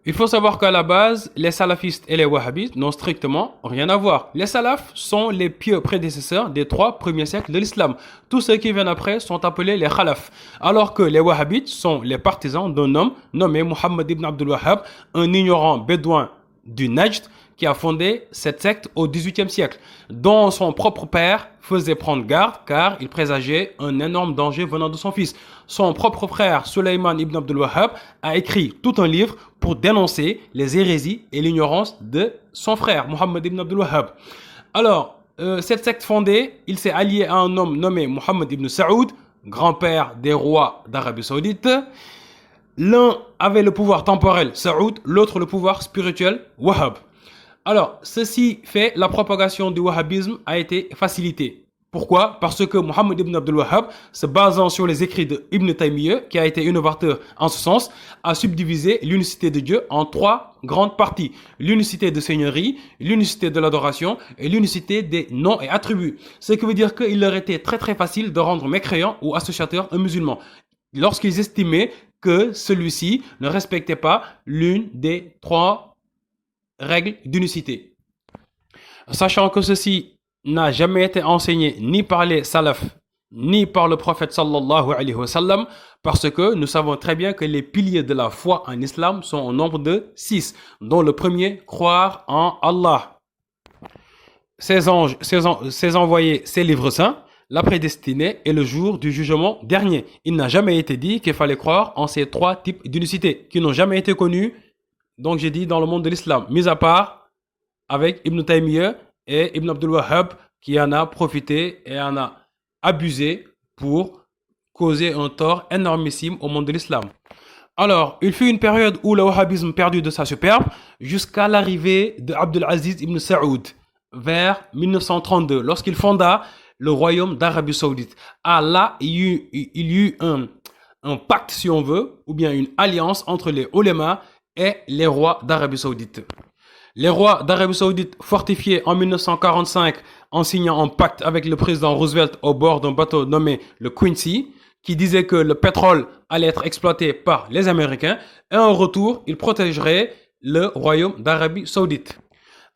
Il faut savoir qu'à la base, les salafistes et les wahhabites n'ont strictement rien à voir. Les salafs sont les pieux prédécesseurs des 3 premiers siècles de l'islam. Tous ceux qui viennent après sont appelés les khalafs. Alors que les wahhabites sont les partisans d'un homme nommé Muhammad ibn Abdul Wahhab, un ignorant bédouin du Najd qui a fondé cette secte au XVIIIe siècle, dont son propre père faisait prendre garde car il présageait un énorme danger venant de son fils. Son propre frère, Sulayman ibn Abdul Wahhab, a écrit tout un livre pour dénoncer les hérésies et l'ignorance de son frère, Muhammad ibn Abdul Wahhab. Alors, cette secte fondée, il s'est allié à un homme nommé Muhammad ibn Saoud, grand-père des rois d'Arabie Saoudite. L'un avait le pouvoir temporel, Saoud, l'autre le pouvoir spirituel, Wahhab. Alors, ceci fait, la propagation du wahhabisme a été facilitée. Pourquoi? Parce que Muhammad ibn Abdul Wahhab, se basant sur les écrits de Ibn Taymiyyah, qui a été innovateur en ce sens, a subdivisé l'unicité de Dieu en 3 grandes parties. L'unicité de seigneurie, l'unicité de l'adoration et l'unicité des noms et attributs. Ce qui veut dire qu'il leur était très très facile de rendre mécréant ou associateur un musulman, lorsqu'ils estimaient que celui-ci ne respectait pas l'une des 3 règles d'unicité. Sachant que ceci n'a jamais été enseigné ni par les salafs, ni par le prophète sallallahu alayhi wa sallam, parce que nous savons très bien que les piliers de la foi en islam sont au nombre de 6, dont le premier, croire en Allah, ses anges, ses envoyés, ses livres saints, la prédestinée et le jour du jugement dernier. Il n'a jamais été dit qu'il fallait croire en ces 3 types d'unicité, qui n'ont jamais été connus, donc j'ai dit, dans le monde de l'islam, mis à part avec Ibn Taymiyyah et Ibn Abdul Wahhab, qui en a profité et en a abusé pour causer un tort énormissime au monde de l'islam. Alors, il fut une période où le wahhabisme perdut de sa superbe jusqu'à l'arrivée de Abdul Aziz ibn Saoud vers 1932, lorsqu'il fonda le royaume d'Arabie Saoudite. Ah là, il y eut un pacte, si on veut, ou bien une alliance entre les ulémas et les rois d'Arabie Saoudite. Les rois d'Arabie Saoudite, fortifiés en 1945 en signant un pacte avec le président Roosevelt au bord d'un bateau nommé le Quincy, qui disait que le pétrole allait être exploité par les Américains et en retour, ils protégeraient le royaume d'Arabie Saoudite.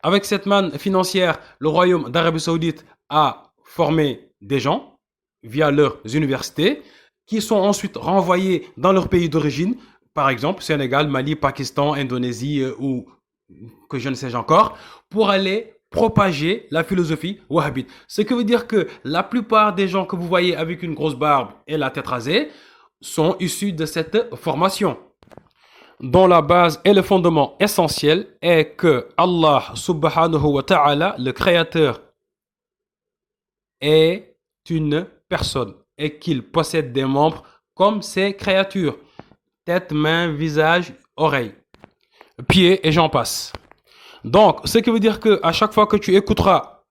Avec cette manne financière, le royaume d'Arabie Saoudite a formé des gens via leurs universités qui sont ensuite renvoyés dans leur pays d'origine, par exemple Sénégal, Mali, Pakistan, Indonésie ou que je ne sais encore, pour aller propager la philosophie wahhabite. Ce qui veut dire que la plupart des gens que vous voyez avec une grosse barbe et la tête rasée sont issus de cette formation, dont la base et le fondement essentiel est que Allah subhanahu wa ta'ala, le créateur, est une personne et qu'il possède des membres comme ses créatures, tête, main, visage, oreille, pieds et j'en passe. Donc, ce qui veut dire que à chaque fois que tu écouteras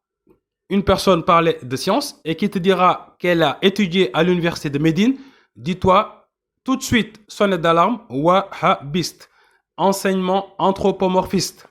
une personne parler de science et qui te dira qu'elle a étudié à l'université de Médine, dis-toi tout de suite sonnette d'alarme wahhabiste, enseignement anthropomorphiste.